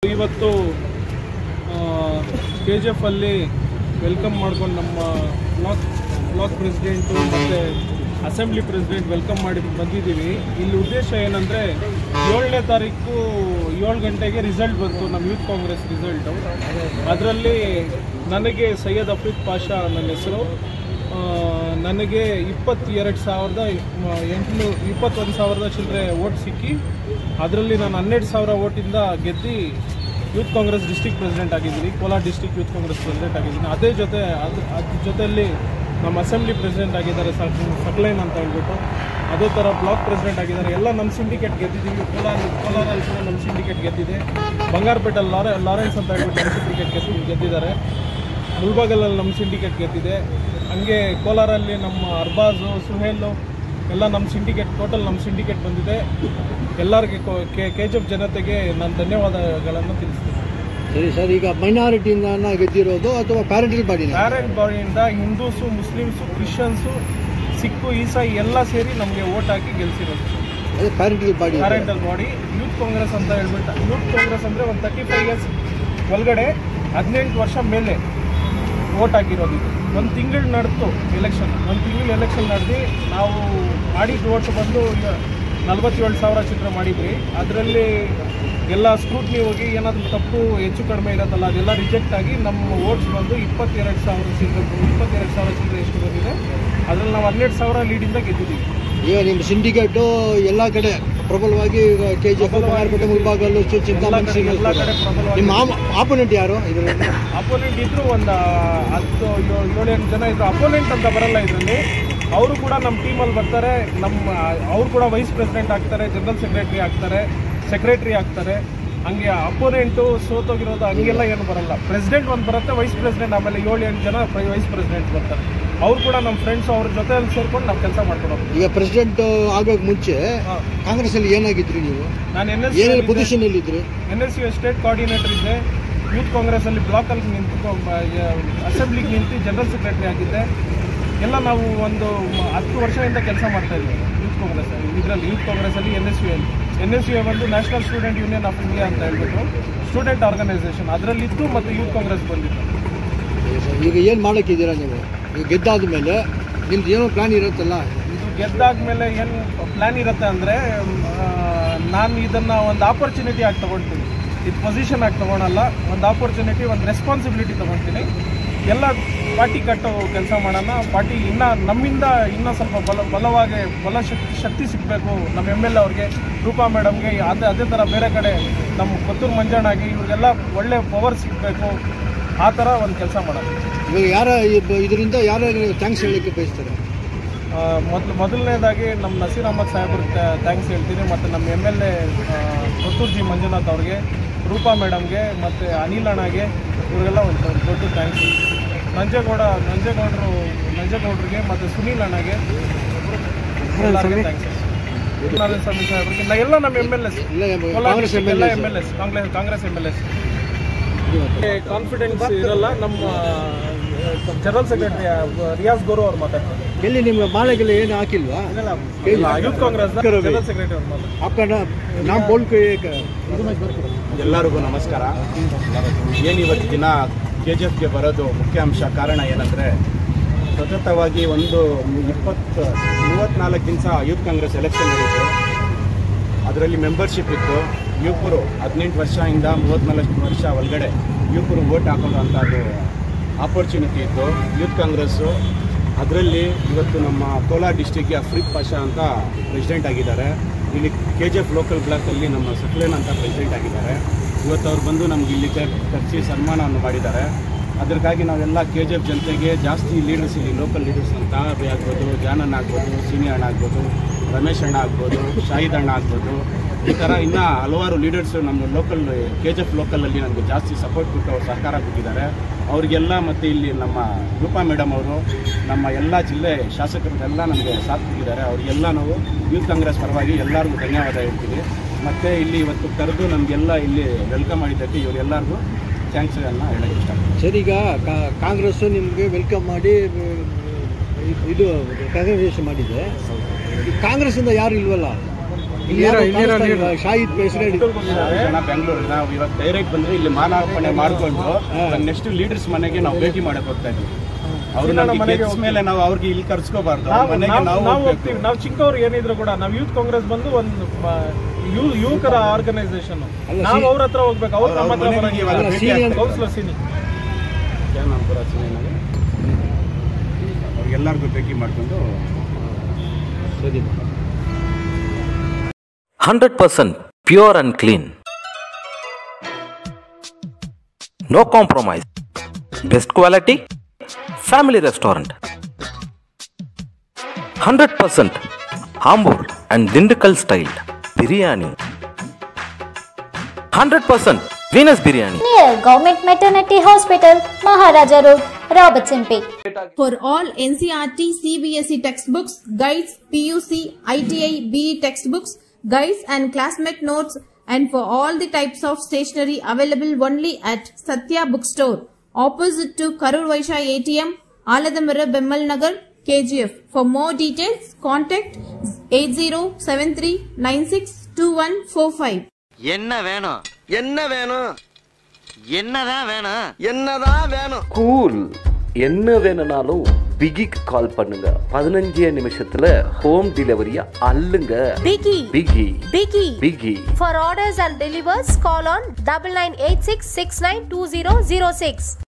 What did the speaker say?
ಇವತ್ತು KGF ಅಲ್ಲಿ welcome ಮಾಡ್ಕೊಂಡು ನಮ್ಮ ಬ್ಲಾಕ್ ಪ್ರೆಸಿಡೆಂಟು ಮತ್ತು ಅಸೆಂಬ್ಲಿ ಪ್ರೆಸಿಡೆಂಟ್ ವೆಲ್ಕಮ್ ಮಾಡಿ ಬಂದಿದ್ದೀವಿ. ಇಲ್ಲಿ ಉದ್ದೇಶ ಏನಂದರೆ 7ನೇ ತಾರೀಕು 7 ಗಂಟೆಗೆ ರಿಸಲ್ಟ್ ಬಂತು, ನಮ್ಮ ಯೂತ್ ಕಾಂಗ್ರೆಸ್ ರಿಸಲ್ಟು. ಅದರಲ್ಲಿ ನನಗೆ ಸೈಯದ್ ಅಫೀಫ್ ಪಾಷಾ ನನ್ನ ಹೆಸರು. ನನಗೆ 21,000 ಚಿಲ್ಲರೆ ಓಟ್ ಸಿಕ್ಕಿ ಅದರಲ್ಲಿ ನಾನು 12,000 ಓಟಿಂದ ಗೆದ್ದು ಯೂತ್ ಕಾಂಗ್ರೆಸ್ ಡಿಸ್ಟ್ರಿಕ್ಟ್ ಪ್ರೆಸಿಡೆಂಟ್ ಆಗಿದ್ದೀನಿ, Kolar district youth Congress president ಆಗಿದ್ದೀನಿ. ಅದ್ರ ಜೊತೆಯಲ್ಲಿ ನಮ್ಮ ಅಸೆಂಬ್ಲಿ ಪ್ರೆಸಿಡೆಂಟ್ ಆಗಿದ್ದಾರೆ ಸಕ್ಲೈನ್ ಅಂತ ಹೇಳ್ಬಿಟ್ಟು, ಅದೇ ಥರ ಬ್ಲಾಕ್ ಪ್ರೆಸಿಡೆಂಟ್ ಆಗಿದ್ದಾರೆ. ಎಲ್ಲ ನಮ್ಮ ಸಿಂಡಿಕೇಟ್ ಗೆದ್ದಿದ್ದೀವಿ. ಕೋಲಾರಲ್ಲಿ ಕೂಡ ನಮ್ಮ ಸಿಂಡಿಕೇಟ್ ಗೆದ್ದಿದೆ. ಬಂಗಾರಪೇಟಲ್ಲಿ ಲಾರೆನ್ಸ್ ಅಂತ ಹೇಳ್ಬಿಟ್ಟು ನಮ್ಮ ಸಿಂಡಿಕೇಟ್ ಗೆದ್ದಿದ್ದಾರೆ. ಮುಲ್ಬಾಗಲಲ್ಲಿ ನಮ್ಮ ಸಿಂಡಿಕೇಟ್ ಗೆದ್ದಿದೆ. ಹಂಗೆ ಕೋಲಾರಲ್ಲಿ ನಮ್ಮ ಅರ್ಬಾಜು, ಸುಹೇಲು ಎಲ್ಲ ನಮ್ಮ ಸಿಂಡಿಕೇಟ್, ಟೋಟಲ್ ನಮ್ಮ ಸಿಂಡಿಕೇಟ್ ಬಂದಿದೆ. ಎಲ್ಲರಿಗೆ KGF ಜನತೆಗೆ ನಾನು ಧನ್ಯವಾದಗಳನ್ನು ತಿಳಿಸ್ತೀನಿ. ಸರಿ ಸರ್, ಈಗ ಮೈನಾರಿಟಿಯಿಂದ ಗೆದ್ದಿರೋದು ಅಥವಾ ಪ್ಯಾರೆಂಟ್ ಬಾಡಿಯಿಂದ ಹಿಂದೂಸು, ಮುಸ್ಲಿಮ್ಸು, ಕ್ರಿಶ್ಚಿಯನ್ಸು, ಸಿಕ್ಕು, ಈಸಾಯಿ ಎಲ್ಲ ಸೇರಿ ನಮಗೆ ಓಟ್ ಹಾಕಿ ಗೆಲ್ಸಿರೋದು. ಪ್ಯಾರೆಂಟಲ್ ಬಾಡಿ ಯೂತ್ ಕಾಂಗ್ರೆಸ್ ಅಂತ ಹೇಳ್ಬಿಟ್ಟು. ಯೂತ್ ಕಾಂಗ್ರೆಸ್ ಅಂದರೆ ಒಂದು 35 ಇಯರ್ಸ್ ಒಳಗಡೆ 18 ವರ್ಷ ಮೇಲೆ ವೋಟ್ ಹಾಕಿರೋದು. ಒಂದು ತಿಂಗಳು ನಡೆದು ಎಲೆಕ್ಷನ್, ನಡೆದು ನಾವು ಮಾಡಿದ ಓಟ್ ಬಂದು 47,000 ಚಿಲ್ಲರೆ ಮಾಡಿದ್ವಿ. ಅದರಲ್ಲಿ ಎಲ್ಲ ಸ್ಕ್ರೂಟ್ನಿ ಹೋಗಿ ಏನಾದರೂ ತಪ್ಪು ಹೆಚ್ಚು ಕಡಿಮೆ ಇರೋದಲ್ಲ, ಅದೆಲ್ಲ ರಿಜೆಕ್ಟ್ ಆಗಿ ನಮ್ಮ ವೋಟ್ಸ್ ಬಂದು 22,000 ಚಿಲ್ಲರೆ ಎಷ್ಟು ಬಂದಿದೆ. ಅದರಲ್ಲಿ ನಾವು 12,000 ಲೀಡಿಂದ ಗೆದ್ದಿದ್ದೀವಿ. ಈಗ ನಿಮ್ಮ ಸಿಂಡಿಕೇಟು ಎಲ್ಲ ಕಡೆ ಪ್ರಬಲವಾಗಿ KGF, ಮುಲ್ಬಾಗಲು, ಚಿಂತಾಮಣಿ ಎಲ್ಲ ಕಡೆ ಪ್ರಬಲವಾಗಿ. ನಿಮ್ಮ ಆಪೋನೆಂಟ್ ಯಾರು? ಇದರಲ್ಲಿ ಅಪೋನೆಂಟ್ ಇದ್ರು ಒಂದು 7-8 ಜನ ಇದ್ರು. ಅಪೋನೆಂಟ್ ಅಂತ ಬರಲ್ಲ ಇದರಲ್ಲಿ. ಅವರು ಕೂಡ ನಮ್ಮ ಟೀಮಲ್ಲಿ ಬರ್ತಾರೆ. ಅವರು ಕೂಡ ವೈಸ್ ಪ್ರೆಸಿಡೆಂಟ್ ಆಗ್ತಾರೆ, ಜನರಲ್ ಸೆಕ್ರೆಟರಿ ಆಗ್ತಾರೆ. ಹಂಗೆ ಅಪೋನೆಂಟು ಸೋತೋಗಿರೋದು ಹಂಗೆಲ್ಲ ಏನು ಬರಲ್ಲ. ಪ್ರೆಸಿಡೆಂಟ್ ಒಂದು ಬರುತ್ತೆ, ವೈಸ್ ಪ್ರೆಸಿಡೆಂಟ್, ಆಮೇಲೆ 7-8 ಜನ ವೈಸ್ ಪ್ರೆಸಿಡೆಂಟ್ ಬರ್ತಾರೆ. ಅವ್ರು ಕೂಡ ನಮ್ಮ ಫ್ರೆಂಡ್ಸು, ಅವ್ರ ಜೊತೆಯಲ್ಲಿ ಸೇರ್ಕೊಂಡು ನಾವು ಕೆಲಸ ಮಾಡ್ಕೊಡೋದು. ಈಗ ಪ್ರೆಸಿಡೆಂಟ್ ಆಗೋಕೆ ಮುಂಚೆ ಕಾಂಗ್ರೆಸ್ಸಲ್ಲಿ ಏನಾಗಿದ್ರಿ ನೀವು? ನಾನು ಪೊಸಿಷನ್ ಇದ್ರಿ? NSU ಸ್ಟೇಟ್ ಕೋಆರ್ಡಿನೇಟರ್ ಇದ್ದೆ. ಯೂತ್ ಕಾಂಗ್ರೆಸ್ಸಲ್ಲಿ ಬ್ಲಾಕಲ್ಲಿ ನಿಂತು, ಅಸೆಂಬ್ಲಿಗೆ ನಿಂತು ಜನರಲ್ ಸೆಕ್ರೆಟರಿ ಆಗಿದ್ದೆ. ಎಲ್ಲ ನಾವು ಒಂದು 10 ವರ್ಷದಿಂದ ಕೆಲಸ ಮಾಡ್ತಾಯಿದ್ವಿ ಯೂತ್ ಕಾಂಗ್ರೆಸ್ಸಲ್ಲಿ. ಯೂತ್ ಕಾಂಗ್ರೆಸ್ಸಲ್ಲಿ NSU ಬಂದು national student union of India ಅಂತ ಹೇಳ್ಬಿಟ್ಟು ಸ್ಟೂಡೆಂಟ್ ಆರ್ಗನೈಸೇಷನ್, ಅದರಲ್ಲಿದ್ದು ಮತ್ತು ಯೂತ್ ಕಾಂಗ್ರೆಸ್ ಬಂದಿತ್ತು. ಈಗ ಏನು ಮಾಡೋಕ್ಕಿದ್ದೀರಾ ನೀವು? ಈಗ ಗೆದ್ದಾದ ಮೇಲೆ ನಿಮ್ದು ಏನೋ ಪ್ಲ್ಯಾನ್ ಇರುತ್ತಲ್ಲ? ಇದು ಗೆದ್ದಾದ್ಮೇಲೆ ಏನು ಪ್ಲ್ಯಾನ್ ಇರುತ್ತೆ ಅಂದರೆ, ನಾನು ಇದನ್ನು ಒಂದು ಆಪರ್ಚುನಿಟಿ ಆಗಿ ತೊಗೊಳ್ತೀನಿ. ಇದು ಪೊಸಿಷನ್ ಆಗಿ ತೊಗೊಳಲ್ಲ, ಒಂದು ಆಪರ್ಚುನಿಟಿ, ಒಂದು ರೆಸ್ಪಾನ್ಸಿಬಿಲಿಟಿ ತೊಗೊಳ್ತೀನಿ. ಎಲ್ಲ ಪಾರ್ಟಿ ಕಟ್ಟೋ ಕೆಲಸ ಮಾಡೋಣ. ಪಾರ್ಟಿ ನಮ್ಮಿಂದ ಇನ್ನೂ ಸ್ವಲ್ಪ ಶಕ್ತಿ ಸಿಗಬೇಕು. ನಮ್ಮ MLA ಅವ್ರಿಗೆ, ರೂಪಾ ಮೇಡಮ್ಗೆ, ಅದೇ ಥರ ಬೇರೆ ಕಡೆ ನಮ್ಮ ಕೊತ್ತೂರು ಮಂಜಣ್ಣಾಗಿ ಇವ್ರಿಗೆಲ್ಲ ಒಳ್ಳೆ ಪವರ್ ಸಿಗಬೇಕು. ಆ ಥರ ಒಂದು ಕೆಲಸ ಮಾಡೋಣ. ಇವಾಗ ಇದರಿಂದ ಯಾರು ಥ್ಯಾಂಕ್ಸ್ ಹೇಳಲಿಕ್ಕೆ ಬಯಸ್ತಾರೆ? ಮೊದಲನೇದಾಗಿ ನಮ್ಮ ನಸೀರ್ ಅಹಮದ್ ಸಾಹೇಬ್ರಿಗೆ ಥ್ಯಾಂಕ್ಸ್ ಹೇಳ್ತೀನಿ. ಮತ್ತು ನಮ್ಮ MLA ಕೊತ್ತೂರು ಜಿ ಮಂಜುನಾಥ್ ಅವ್ರಿಗೆ, ರೂಪಾ ಮೇಡಮ್ಗೆ, ಮತ್ತು ಅನಿಲ್ ಅಣ್ಣಗೆ, ಇವರಿಗೆಲ್ಲ ಒಂದು ದೊಡ್ಡ ಥ್ಯಾಂಕ್ಸ್. ನಂಜೇಗೌಡರಿಗೆ ಮತ್ತು ಸುನೀಲ್ ಅಣ್ಣಗೆ ಎಲ್ಲರಿಗೆ ಥ್ಯಾಂಕ್ಸ್. ನಾರಾಯಣ ಸ್ವಾಮಿ ಸಾಹೇಬ್ರಿಗೆ, ಎಲ್ಲ ನಮ್ಮ MLAs, ಕಾಂಗ್ರೆಸ್ MLAs. ಕಾನ್ಫಿಡೆನ್ಸ್ ಇರಲ್ಲ. ನಮ್ಮ ಜನರಲ್ ಸೆಕ್ರೆಟರಿ ರಿಯಾಜ್ ಗೋರು ಅವ್ರು ಮಾತಾಡ್ತಾರೆ. ಎಲ್ಲಿ ನಿಮ್ಮ ಮಾಲೆಗೆಲ್ಲ ಏನು ಹಾಕಿಲ್ವಾ? ಯೂತ್ ಕಾಂಗ್ರೆಸ್ ಜನರಲ್ ಸೆಕ್ರೆಟರಿ ಅವ್ರು ಮಾತಾಡ್ತಾರೆ. ಎಲ್ಲರಿಗೂ ನಮಸ್ಕಾರ. ಏನಿವತ್ತು ದಿನ KGFಗೆ ಬರೋದು ಮುಖ್ಯ ಅಂಶ, ಕಾರಣ ಏನಂದರೆ, ಸತತವಾಗಿ ಒಂದು 34 ದಿವಸ ಯೂತ್ ಕಾಂಗ್ರೆಸ್ ಎಲೆಕ್ಷನ್ ನಡೆಯಿತು. ಅದರಲ್ಲಿ ಮೆಂಬರ್ಶಿಪ್ ಇತ್ತು. ಯುವಕರು 18 ವರ್ಷದಿಂದ 34 ವರ್ಷ ಒಳಗಡೆ ಯುವಕರು ವೋಟ್ ಹಾಕೊಳ್ಳೋಂಥದ್ದು ಆಪರ್ಚುನಿಟಿ ಇತ್ತು ಯೂತ್ ಕಾಂಗ್ರೆಸ್ಸು. ಅದರಲ್ಲಿ ಇವತ್ತು ನಮ್ಮ ಕೋಲಾರ ಡಿಸ್ಟಿಕ್ಗೆ ಅಫೀಫ್ ಪಾಷಾ ಅಂತ ಪ್ರೆಸಿಡೆಂಟ್ ಆಗಿದ್ದಾರೆ. ಇಲ್ಲಿ KGF ಲೋಕಲ್ ಬ್ಲಾಕಲ್ಲಿ ನಮ್ಮ ಸಕ್ಲೇನ್ ಅಂತ ಪ್ರೆಸಿಡೆಂಟ್ ಆಗಿದ್ದಾರೆ. ಇವತ್ತು ಅವ್ರು ಬಂದು ನಮ್ಗೆ ಇಲ್ಲಿ ಕರೆಸಿ ಸನ್ಮಾನವನ್ನು ಮಾಡಿದ್ದಾರೆ. ಅದಕ್ಕಾಗಿ ನಾವೆಲ್ಲ KGF ಜನತೆಗೆ ಜಾಸ್ತಿ ಲೀಡರ್ಸ್, ಇಲ್ಲಿ ಲೋಕಲ್ ಲೀಡರ್ಸ್ ಅಂತ ಆಗ್ಬೋದು, ಜಾನಣ್ಣ ಆಗ್ಬೋದು, ಸೀನಿ ಅಣ್ಣ ಆಗ್ಬೋದು, ರಮೇಶ್ ಅಣ್ಣ ಆಗ್ಬೋದು, ಶಾಹಿದ್ ಅಣ್ಣ ಆಗ್ಬೋದು, ಈ ಥರ ಇನ್ನೂ ಹಲವಾರು ಲೀಡರ್ಸು ನಮ್ಮ KGF ಲೋಕಲಲ್ಲಿ ನಮಗೆ ಜಾಸ್ತಿ ಸಪೋರ್ಟ್ ಕೊಟ್ಟು ಅವ್ರು ಸಹಕಾರ ಕೊಟ್ಟಿದ್ದಾರೆ. ಅವರಿಗೆಲ್ಲ ಮತ್ತು ಇಲ್ಲಿ ನಮ್ಮ ರೂಪಾ ಮೇಡಮ್ ಅವರು, ನಮ್ಮ ಎಲ್ಲ ಜಿಲ್ಲೆ ಶಾಸಕರಿಗೆಲ್ಲ ನಮಗೆ ಸಾಥ್ ಕೊಟ್ಟಿದ್ದಾರೆ. ಅವರಿಗೆಲ್ಲ ನಾವು ಯೂತ್ ಕಾಂಗ್ರೆಸ್ ಪರವಾಗಿ ಎಲ್ಲರಿಗೂ ಧನ್ಯವಾದ ಹೇಳ್ತೀವಿ. ಮತ್ತು ಇಲ್ಲಿ ಇವತ್ತು ಕರೆದು ನಮಗೆಲ್ಲ ಇಲ್ಲಿ ವೆಲ್ಕಮ್ ಮಾಡಿದ್ದಕ್ಕೆ ಇವರೆಲ್ಲರಿಗೂ ಥ್ಯಾಂಕ್ಸನ್ನು ಹೇಳೋಕ್ಕೆ ಇಷ್ಟಪಡ್ತೀನಿ. ಸರ್, ಈಗ ಕಾಂಗ್ರೆಸ್ಸು ನಿಮಗೆ ವೆಲ್ಕಮ್ ಮಾಡಿ ಇದು ಕಂಗ್ರ್ಯಾಚುಲೇಷನ್ ಮಾಡಿದೆ. ಕಾಂಗ್ರೆಸ್ಸಿಂದ ಯಾರು ಇಲ್ವಲ್ಲ? ಶಾಹಿದ್ ಹೆಸರು ಜನ ಬೆಂಗಳೂರು ನಾವು ಇವಾಗ ಡೈರೆಕ್ಟ್ ಬಂದ್ರೆ ಇಲ್ಲಿ ಮಾನಾರ್ಪಣೆ ಮಾಡ್ಕೊಂಡು ನೆಕ್ಸ್ಟ್ ಲೀಡರ್ಸ್ ಮನೆಗೆ ನಾವು ಭೇಟಿ ಮಾಡಕ್ ಹೋಗ್ತಾ ಇದ್ವಿ. ಅವ್ರು ಮನೆಗೆ ಮೇಲೆ ನಾವು ಅವ್ರಿಗೆ ಇಲ್ಲಿ ಕರ್ಸ್ಕೋಬಾರ್ದು, ಮನೆಗೆ ನಾವು ಹೋಗ್ತೀವಿ. ನಾವು ಚಿಕ್ಕವ್ರು ಏನಿದ್ರು ಕೂಡ ನಾವು ಯೂತ್ ಕಾಂಗ್ರೆಸ್ ಬಂದು ಒಂದು ಯುವಕರ ಆರ್ಗನೈಸೇಷನ್, ನಾವು ಅವ್ರ ಹತ್ರ ಹೋಗ್ಬೇಕು. ಅವ್ರು ನಮ್ಮ ಹತ್ರ ಕೌನ್ಸಿಲರ್ ಅವ್ರಿಗೆಲ್ಲರಿಗೂ ಭೇಟಿ ಮಾಡ್ಕೊಂಡು 100% pure and clean. No compromise. Best quality. Family restaurant. 100% Ambur and Dindukal style biryani. 100% Venus biryani. Near Government Maternity Hospital, Maharaja Road, Robertson Peak. For all NCERT, CBSE textbooks, guides, PUC, ITI, BE textbooks, guides and classmate notes, and for all the types of stationery available only at Satya Bookstore, opposite to Karur Vaishya ATM, Aladamara Bemmal Nagar, KGF. For more details, contact 8073962145. என்ன வேணும் என்ன வேணும் என்னதான் வேணும் என்னதான் வேணும் cool என்ன வேணும்னாலும் பிகிக்கு கால் பண்ணுங்க. 15 நிமிஷத்துல ஹோம் டெலிவரியா அள்ளுங்க. பிகி பிகி பிகி பிகி. For orders and delivers, call on 9986692006.